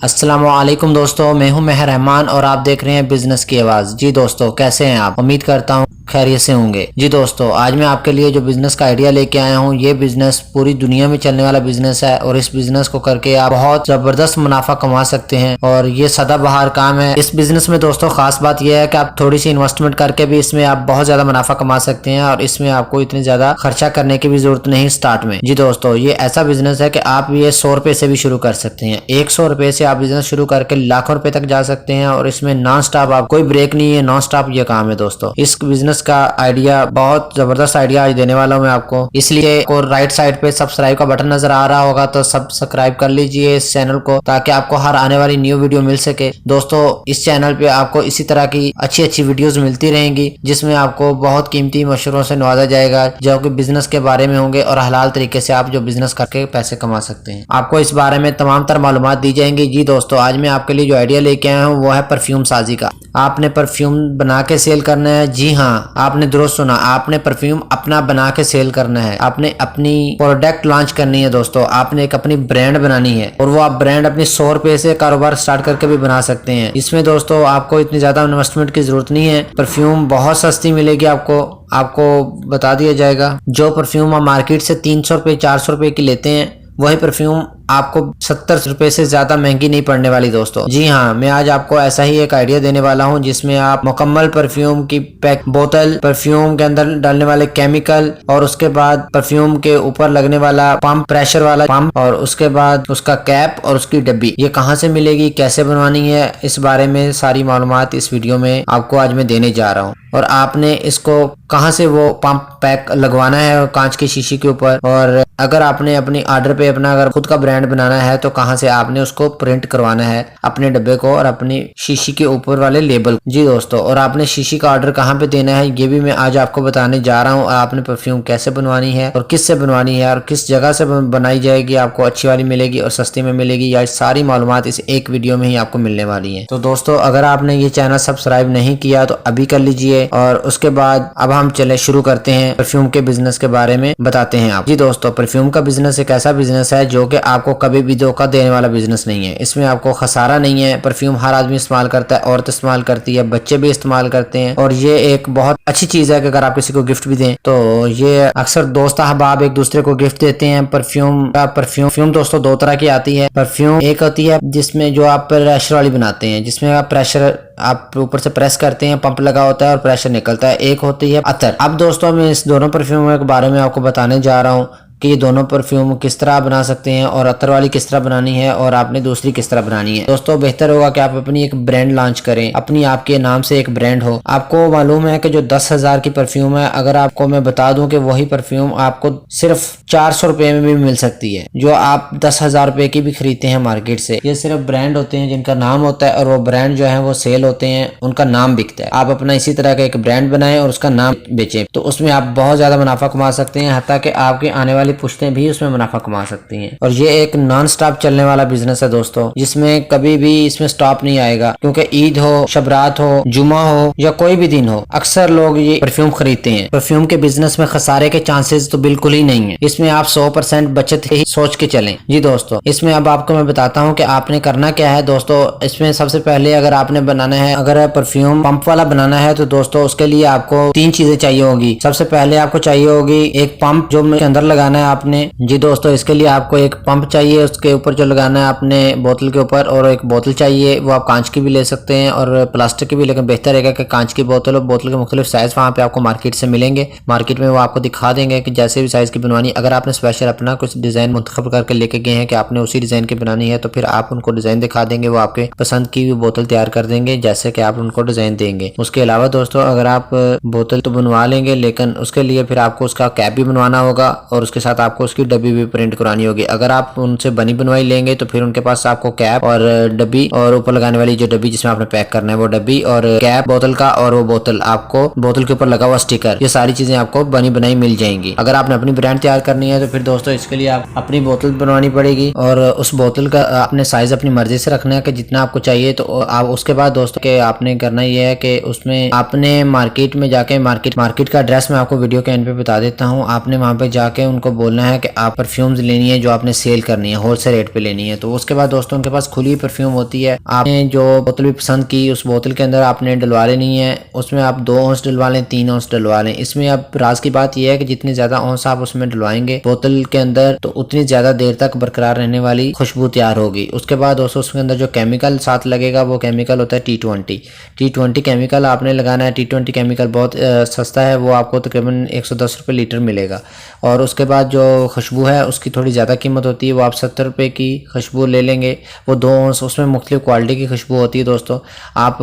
अस्सलामुअलैकुम दोस्तों, मैं हूं मेहर रहमान और आप देख रहे हैं बिजनेस की आवाज़। जी दोस्तों, कैसे हैं आप? उम्मीद करता हूं खैरियत से होंगे। जी दोस्तों, आज मैं आपके लिए जो बिजनेस का आइडिया लेके आया हूं, ये बिजनेस पूरी दुनिया में चलने वाला बिजनेस है और इस बिजनेस को करके आप बहुत जबरदस्त मुनाफा कमा सकते हैं और ये सदाबहार काम है। इस बिजनेस में दोस्तों खास बात यह है कि आप थोड़ी सी इन्वेस्टमेंट करके भी इसमें आप बहुत ज्यादा मुनाफा कमा सकते हैं और इसमें आपको इतनी ज्यादा खर्चा करने की भी जरूरत नहीं स्टार्ट में। जी दोस्तों, ये ऐसा बिजनेस है कि आप ये 100 रुपए से भी शुरू कर सकते हैं। 100 रुपए से आप बिजनेस शुरू करके लाखों रुपए तक जा सकते हैं और इसमें नॉन स्टॉप, आप कोई ब्रेक नहीं है, नॉन स्टॉप ये काम है दोस्तों। इस बिजनेस का आइडिया बहुत जबरदस्त आइडिया आज देने वाला हूं मैं आपको, इसलिए आपको राइट साइड पे सब्सक्राइब का बटन नजर आ रहा होगा तो सब्सक्राइब कर लीजिए इस चैनल को, ताकि आपको हर आने वाली न्यू वीडियो मिल सके। दोस्तों, इस चैनल पे आपको इसी तरह की अच्छी अच्छी वीडियोस मिलती रहेंगी जिसमें आपको बहुत कीमती मशवरों से नवाजा जाएगा जो कि बिजनेस के बारे में होंगे और हलाल तरीके से आप जो बिजनेस करके पैसे कमा सकते हैं। आपको इस बारे में तमाम तर मालूमात दी जाएंगी। जी दोस्तों, आज मैं आपके लिए जो आइडिया लेके आया हूँ वो है परफ्यूम साजी का। आपने परफ्यूम बना के सेल करना है। जी हाँ, आपने दुरुस्त सुना, आपने परफ्यूम अपना बना के सेल करना है। आपने अपनी प्रोडक्ट लॉन्च करनी है दोस्तों, आपने एक अपनी ब्रांड बनानी है और वो आप ब्रांड अपनी 100 रुपए से कारोबार स्टार्ट करके भी बना सकते हैं। इसमें दोस्तों आपको इतनी ज्यादा इन्वेस्टमेंट की जरूरत नहीं है। परफ्यूम बहुत सस्ती मिलेगी आपको बता दिया जाएगा। जो परफ्यूम आप मार्केट से 300 रुपए 400 रुपए की लेते हैं, वही परफ्यूम आपको 70 रुपए से ज्यादा महंगी नहीं पड़ने वाली दोस्तों। जी हाँ, मैं आज आपको ऐसा ही एक आइडिया देने वाला हूँ जिसमें आप मुकम्मल परफ्यूम की पैक बोतल, परफ्यूम के अंदर डालने वाले केमिकल और उसके बाद परफ्यूम के ऊपर लगने वाला पंप, प्रेशर वाला पंप, और उसके बाद उसका कैप और उसकी डब्बी, ये कहाँ से मिलेगी, कैसे बनवानी है, इस बारे में सारी मालूमात इस वीडियो में आपको आज मैं देने जा रहा हूँ। और आपने इसको कहाँ से वो पंप पैक लगवाना है कांच की शीशी के ऊपर, और अगर आपने अपनी ऑर्डर पे अपना अगर खुद का ब्रांड बनाना है तो कहाँ से आपने उसको प्रिंट करवाना है अपने डब्बे को और अपनी शीशी के ऊपर वाले लेबल। जी दोस्तों, और आपने शीशी का ऑर्डर कहाँ पे देना है ये भी मैं आज आपको बताने जा रहा हूँ। आपने परफ्यूम कैसे बनवानी है और किससे बनवानी है और किस जगह से बनाई जाएगी, आपको अच्छी वाली मिलेगी और सस्ती में मिलेगी, या सारी मालूमात इस एक वीडियो में ही आपको मिलने वाली है। तो दोस्तों, अगर आपने ये चैनल सब्सक्राइब नहीं किया तो अभी कर लीजिए और उसके बाद अब हम चले शुरू करते हैं परफ्यूम के बिजनेस के बारे में बताते हैं आप। जी दोस्तों, परफ्यूम का बिजनेस एक ऐसा बिजनेस है जो कि आपको कभी भी धोखा देने वाला बिजनेस नहीं है। इसमें आपको खसारा नहीं है। परफ्यूम हर आदमी इस्तेमाल करता है, औरत इस्तेमाल करती है, बच्चे भी इस्तेमाल करते हैं और ये एक बहुत अच्छी चीज है कि अगर आप किसी को गिफ्ट भी दें तो ये अक्सर दोस्त अहबाब एक दूसरे को गिफ्ट देते हैं। परफ्यूम दोस्तों दो तरह की आती है। परफ्यूम एक होती है जिसमें जो आप प्रेशर वाली बनाते हैं, जिसमें आप प्रेशर आप ऊपर से प्रेस करते हैं, पंप लगा होता है और प्रेशर निकलता है। एक होती है अतर। अब दोस्तों, मैं इस दोनों परफ्यूम के बारे में आपको बताने जा रहा हूँ कि ये दोनों परफ्यूम किस तरह बना सकते हैं और अतर वाली किस तरह बनानी है और आपने दूसरी किस तरह बनानी है। दोस्तों, बेहतर होगा कि आप अपनी एक ब्रांड लॉन्च करें, अपनी आपके नाम से एक ब्रांड हो। आपको मालूम है कि जो 10,000 की परफ्यूम है, अगर आपको मैं बता दूं कि वही परफ्यूम आपको सिर्फ 400 रुपए में भी मिल सकती है, जो आप 10,000 रुपए की भी खरीदते हैं मार्केट से। ये सिर्फ ब्रांड होते हैं जिनका नाम होता है और वो ब्रांड जो है वो सेल होते हैं, उनका नाम बिकता है। आप अपना इसी तरह का एक ब्रांड बनाएं और उसका नाम बेचें, तो उसमें आप बहुत ज्यादा मुनाफा कमा सकते हैं, हत्ता कि आपके आने वाली पुश्तें भी उसमें मुनाफा कमा सकती हैं। और ये एक नॉन स्टॉप चलने वाला बिजनेस है दोस्तों, जिसमें कभी भी इसमें स्टॉप नहीं आएगा, क्योंकि ईद हो, शबरात हो, जुमा हो या कोई भी दिन हो, अक्सर लोग ये परफ्यूम खरीदते हैं। परफ्यूम के बिजनेस में खसारे के चांसेस तो बिल्कुल ही नहीं है। इसमें आप 100% बचत ही सोच के चलें। जी दोस्तों, इसमें अब आपको मैं बताता हूँ कि आपने करना क्या है। दोस्तों, इसमें सबसे पहले अगर आपने बनाना है, अगर परफ्यूम पंप वाला बनाना है तो दोस्तों उसके लिए आपको 3 चीजें चाहिए होगी। सबसे पहले आपको चाहिए होगी एक पंप जो के अंदर लगाना है आपने। जी दोस्तों, इसके लिए आपको एक पंप चाहिए, उसके ऊपर जो लगाना है अपने बोतल के ऊपर, और एक बोतल चाहिए। वो आप कांच की भी ले सकते हैं और प्लास्टिक की भी, लेकिन बेहतर रहेगा कि कांच की बोतल और बोतल के मुख्तलिफ साइज वहाँ पे आपको मार्केट से मिलेंगे। मार्केट में वो आपको दिखा देंगे कि जैसे भी साइज की बनवानी। अगर आपने स्पेशल अपना कुछ डिजाइन मुंतखब करके लेके गए हैं कि आपने उसी डिजाइन की बनानी है, तो फिर आप उनको डिजाइन दिखा देंगे, वो आपके पसंद की भी बोतल तैयार कर देंगे जैसे कि आप उनको डिजाइन देंगे। उसके अलावा दोस्तों, अगर आप बोतल तो बनवा लेंगे, लेकिन उसके लिए फिर आपको उसका कैप भी बनवाना होगा और उसके साथ साथ आपको उसकी डब्बी भी प्रिंट करवानी होगी। अगर आप उनसे बनी बनवाई लेंगे तो फिर उनके पास आपको कैप और डब्बी और ऊपर लगाने वाली जो डब्बी जिसमें आपने पैक करना है वो डब्बी और कैप बोतल का और वो बोतल आपको बोतल के ऊपर लगा हुआ स्टिकर, ये सारी चीजें आपको बनी बनाई मिल जाएंगी। अगर आपने अपनी ब्रांड तैयार करनी है तो फिर दोस्तों इसके लिए आप अपनी बोतल बनवानी पड़ेगी और उस बोतल का आपने साइज अपनी मर्जी से रखना है कि जितना आपको चाहिए। तो आप उसके बाद दोस्तों के आपने करना ये है कि उसमें आपने मार्केट में जाके मार्केट का एड्रेस मैं आपको वीडियो के एंड पे बता देता हूँ। आपने वहां पे जाके उनको बोलना है कि आप परफ्यूम्स लेनी है जो आपने सेल करनी है, होलसेल रेट पे लेनी है। तो उसके बाद दोस्तों उनके पास खुली परफ्यूम होती है। आपने जो बोतल भी पसंद की उस बोतल के अंदर आपने डलवा लेनी है। उसमें आप 2 औंस डलवा लें, 3 औंस डलवा लें। इसमें अब राज की बात यह है कि जितनी ज्यादा औंस आप उसमें डलवाएंगे बोतल के अंदर तो उतनी ज्यादा देर तक बरकरार रहने वाली खुशबू तैयार होगी। उसके बाद दोस्तों उसके अंदर जो केमिकल साथ लगेगा वो केमिकल होता है T20 केमिकल आपने लगाना है। T20 केमिकल बहुत सस्ता है, वो आपको तकरीबन 110 रुपये लीटर मिलेगा। और उसके बाद जो खुशबू है उसकी थोड़ी ज़्यादा कीमत होती है, वो आप 70 रुपये की खुशबू ले लेंगे। वो 2 औंस, उसमें मुख्तलिफ क्वालिटी की खुशबू होती है दोस्तों। आप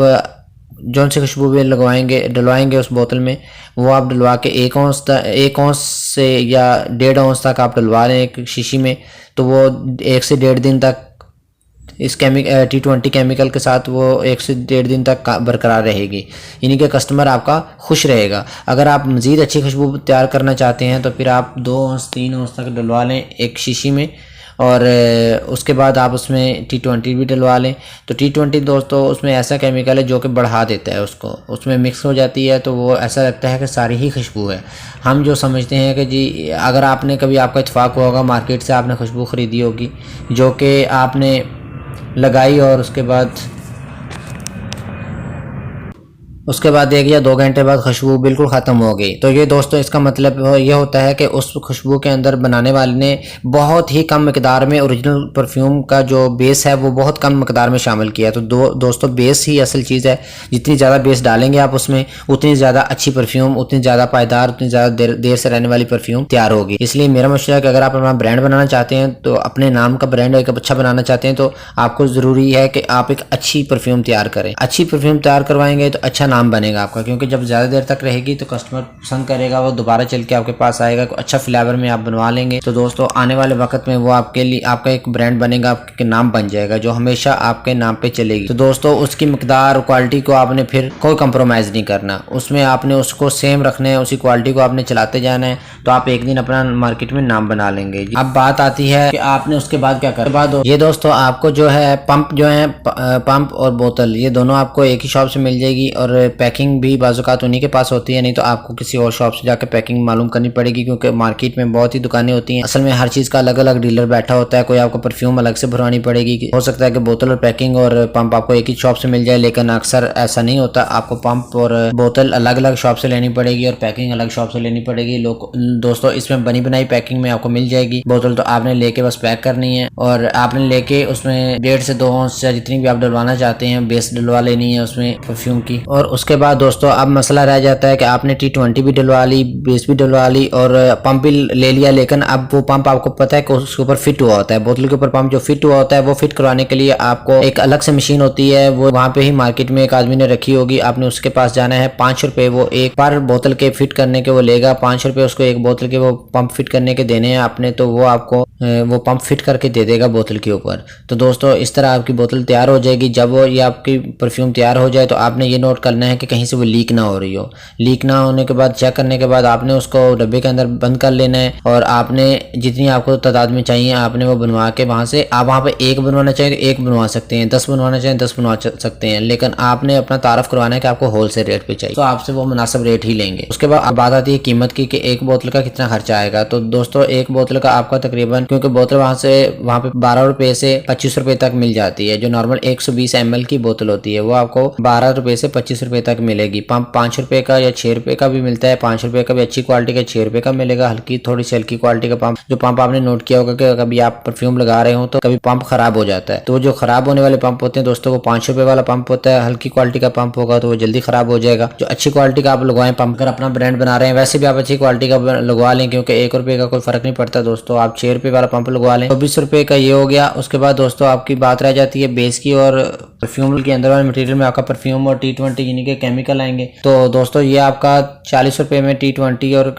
जौन सी खुशबू भी डलवाएंगे उस बोतल में वो आप डलवा के 1 औंस से या 1.5 औंस तक आप डलवा लें एक शीशी में, तो वो 1 से 1.5 दिन तक इस T20 केमिकल के साथ वो 1 से 1.5 दिन तक बरकरार रहेगी, यानी कि कस्टमर आपका खुश रहेगा। अगर आप मज़ीद अच्छी खुशबू तैयार करना चाहते हैं तो फिर आप 2 औंस 3 औंस तक डलवा लें एक शीशी में और उसके बाद आप उसमें T20 भी डलवा लें। तो T20 दोस्तों उसमें ऐसा केमिकल है जो कि बढ़ा देता है उसको, उसमें मिक्स हो जाती है तो वो ऐसा लगता है कि सारी ही खुशबू है। हम जो समझते हैं कि जी अगर आपने कभी आपका इत्तेफाक हुआ होगा मार्केट से आपने खुशबू ख़रीदी होगी जो कि आपने लगाई और उसके बाद 1 या 2 घंटे बाद खुशबू बिल्कुल ख़त्म हो गई। तो ये दोस्तों इसका मतलब ये होता है कि उस खुशबू के अंदर बनाने वाले ने बहुत ही कम मकदार में ओरिजिनल परफ्यूम का जो बेस है वो बहुत कम मकदार में शामिल किया। तो दोस्तों बेस ही असल चीज़ है। जितनी ज़्यादा बेस डालेंगे आप उसमें उतनी ज़्यादा अच्छी परफ्यूम, उतनी ज़्यादा पायदार, उतनी ज़्यादा देर से रहने वाली परफ्यूम तैयार होगी। इसलिए मेरा मशवरा है कि अगर आप अपना ब्रांड बनाना चाहते हैं तो अपने नाम का ब्रांड एक अच्छा बनाना चाहते हैं तो आपको ज़रूरी है कि आप एक अच्छी परफ्यूम तैयार करें। अच्छी परफ्यूम तैयार करवाएंगे तो अच्छा नाम बनेगा आपका, क्योंकि जब ज़्यादा देर तक रहेगी तो कस्टमर पसंद करेगा, वो दोबारा चल के आपके पास आएगा। अच्छा फ्लेवर में आप बनवा लेंगे तो दोस्तों आने वाले वक्त में वो आपके लिए आपका एक ब्रांड बनेगा, आपके नाम बन जाएगा जो हमेशा आपके नाम पे चलेगी। तो दोस्तों उसकी मकदार और क्वालिटी को आपने फिर कोई कंप्रोमाइज़ नहीं करना, उसमें आपने उसको सेम रखना है, उसी क्वालिटी को आपने चलाते जाना है। तो आप एक दिन अपना मार्केट में नाम बना लेंगे। अब बात आती है कि आपने उसके बाद क्या करना। ये दोस्तों आपको जो है पंप और बोतल ये दोनों आपको एक ही शॉप से मिल जाएगी और पैकिंग भी बाज़ात उन्हीं के पास होती है, नहीं तो आपको किसी और शॉप से जाकर पैकिंग मालूम करनी पड़ेगी, क्योंकि मार्केट में बहुत ही दुकानें होती हैं। असल में हर चीज़ का अलग अलग डीलर बैठा होता है। कोई आपको परफ्यूम अलग से भरवानी पड़ेगी, हो सकता है कि बोतल और पैकिंग और पंप आपको एक ही शॉप से मिल जाए, लेकिन अक्सर ऐसा नहीं होता। आपको पंप और बोतल अलग अलग शॉप से लेनी पड़ेगी और पैकिंग अलग शॉप से लेनी पड़ेगी। दोस्तों इसमें बनी बनाई पैकिंग में आपको मिल जाएगी। बोतल तो आपने लेके बस पैक करनी है और आपने लेके उसमें 1.5 से 2 औंस या जितनी भी आप डलवाना चाहते हैं बेस डलवा लेनी है उसमें परफ्यूम की। और उसके बाद दोस्तों अब मसला रह जाता है कि आपने T20 भी डलवा ली, बेस भी डलवा ली और पंप भी ले लिया, लेकिन अब वो पंप आपको पता है कि उसके ऊपर फिट हुआ होता है। बोतल के ऊपर पंप जो फिट हुआ होता है वो फिट करवाने के लिए आपको एक अलग से मशीन होती है, वो वहाँ पे ही मार्केट में एक आदमी ने रखी होगी। आपने उसके पास जाना है, 5 रुपए वो एक पर बोतल के फिट करने के वो लेगा। 5 रुपए उसको एक बोतल के वो पंप फिट करने के देने हैं आपने, तो वो आपको वो पंप फिट करके दे देगा बोतल के ऊपर। तो दोस्तों इस तरह आपकी बोतल तैयार हो जाएगी। जब वो ये आपकी परफ्यूम तैयार हो जाए तो आपने ये नोट करना है कि कहीं से वो लीक ना हो रही हो। लीक ना होने के बाद चेक करने के बाद आपने उसको डब्बे के अंदर बंद कर लेना है और आपने जितनी आपको तादाद में चाहिए आपने वो बनवा के वहाँ से, आप वहाँ पे 1 बनवाना चाहिए तो 1 बनवा सकते हैं, 10 बनवाना चाहिए 10 बनवा सकते हैं, लेकिन आपने अपना तारफ करवाना है कि आपको होलसेल रेट पे चाहिए, तो आपसे वो मुनासिब रेट ही लेंगे। उसके बाद बात आती है कीमत की कि एक बोतल का कितना खर्चा आएगा। तो दोस्तों एक बोतल का आपका तकरीबन, क्योंकि बोतल वहाँ पे 12 रुपए से 25 रुपए तक मिल जाती है। जो नॉर्मल 120 ml की बोतल होती है वो आपको 12 रुपए से 25 रुपए तक मिलेगी। पंप 5 रुपए का या 6 रुपए का भी मिलता है। 5 रुपए का भी अच्छी क्वालिटी का 6 रुपए का मिलेगा, थोड़ी सी हल्की क्वालिटी का पंप। जो पंप आपने नोट किया होगा कि कभी आप परफ्यूम लगा रहे हो तो कभी पंप खराब हो जाता है, तो जो खराब होने वाले पंप होते हैं दोस्तों वो 5 रुपए वाला पंप होता है। हल्की क्वालिटी का पंप होगा तो वो जल्दी खराब हो जाएगा। जो अच्छी क्वालिटी का आप लगवाएं पंप, अगर अपना ब्रांड बना रहे हैं वैसे भी आप अच्छी क्वालिटी का लगवा लें, क्योंकि 1 रुपए का कोई फर्क नहीं पड़ता दोस्तों। आप 6 रुपए वाला पंप लगवा लें। 24 रुपए का ये हो गया। उसके बाद दोस्तों आपकी बात रह जाती है बेस की और परफ्यूम के अंदर वाले मटेरियल में आपका परफ्यूम और T20 यानी चीनी के केमिकल आएंगे। तो दोस्तों ये आपका 40 रुपए में T20 और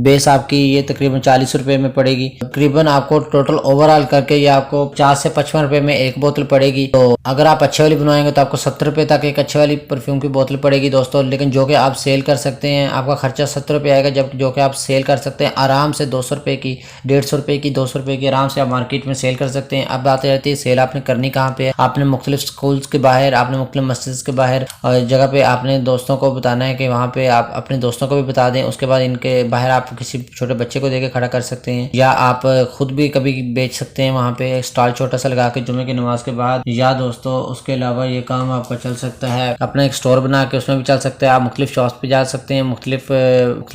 बेस आपकी ये तकरीबन 40 रुपए में पड़ेगी। तकरीबन आपको टोटल ओवरऑल करके ये आपको 50 से 55 रुपए में एक बोतल पड़ेगी। तो अगर आप अच्छे वाली बनवाएंगे तो आपको 70 रुपए तक एक अच्छे वाली परफ्यूम की बोतल पड़ेगी दोस्तों। लेकिन जो कि आप सेल कर सकते हैं, आपका खर्चा 70 रुपए आएगा, जब जो कि आप सेल कर सकते हैं आराम से 200 रुपए की, 150 रुपए की, 200 रुपए की आराम से आप मार्केट में सेल कर सकते हैं। अब बात रहती है सेल आपने करनी कहाँ पे है। आपने मुख्तलिफ स्कूल्स के बाहर, आपने मुख्तलिफ मस्जिद के बाहर और जगह पे आपने दोस्तों को बताना है कि वहाँ पे आप अपने दोस्तों को भी बता दें। उसके बाद इनके बाहर आप किसी छोटे बच्चे को देके खड़ा कर सकते हैं, या आप खुद भी कभी बेच सकते हैं वहाँ पे स्टॉल छोटा सा लगा के जुम्मे की नमाज के बाद। या दोस्तों उसके अलावा ये काम आपका चल सकता है, अपना एक स्टोर बना के उसमें भी चल सकता है। आप मुख्तलिफ शॉप्स पे जा सकते हैं, मुख्तलिफ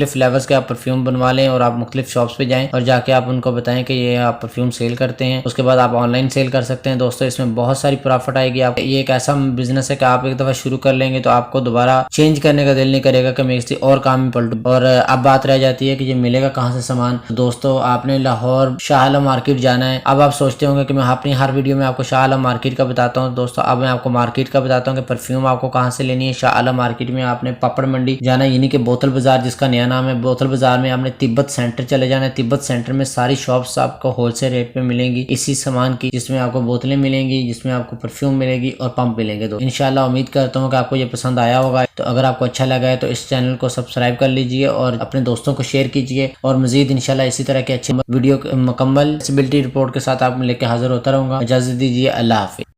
फ्लेवर्स के आप परफ्यूम बनवा लें और आप मुख्तलिफ शॉप्स पे जाएं और जाके आप उनको बताएं कि ये आप परफ्यूम सेल करते हैं। उसके बाद आप ऑनलाइन सेल कर सकते हैं दोस्तों। इसमें बहुत सारी प्रॉफिट आएगी। आप ये एक ऐसा बिजनेस है कि आप एक दफा शुरू कर लेंगे तो आपको दोबारा चेंज करने का दिल नहीं करेगा कि मैं किसी और काम में पलटूं। और अब बात रह जाती है कि ये मिलेगा कहाँ से सामान। दोस्तों आपने लाहौर शाह आलम मार्केट जाना है। अब आप सोचते होंगे कि मैं अपनी हर वीडियो में आपको शाह आलम मार्केट का बताता हूँ। दोस्तों अब मैं आपको मार्केट का बताता हूँ कि परफ्यूम आपको कहाँ से लेनी है। शाह आलम मार्केट में आपने पापड़ मंडी जाना है, यानी कि बोतल बाजार जिसका नया नाम है। बोतल बाजार में आपने तिब्बत सेंटर चले जाना है। तिब्बत सेंटर में सारी शॉप्स आपको होलसेल रेट पे मिलेंगी इसी सामान की, जिसमें आपको बोतलें मिलेंगी, जिसमें आपको परफ्यूम मिलेगी और पंप मिलेंगे। तो इंशाल्लाह उम्मीद करता हूँ कि आपको ये पसंद आया होगा। तो अगर आपको अच्छा लगा है तो इस चैनल को सब्सक्राइब कर लीजिए और अपने दोस्तों को शेयर कीजिए। और मजीद इंशाल्लाह इसी तरह के अच्छे वीडियो मुकम्मल विजिबिलिटी रिपोर्ट के साथ आप लेके हाजिर होता रहूंगा। इजाजत दीजिए, अल्लाह हाफिज़।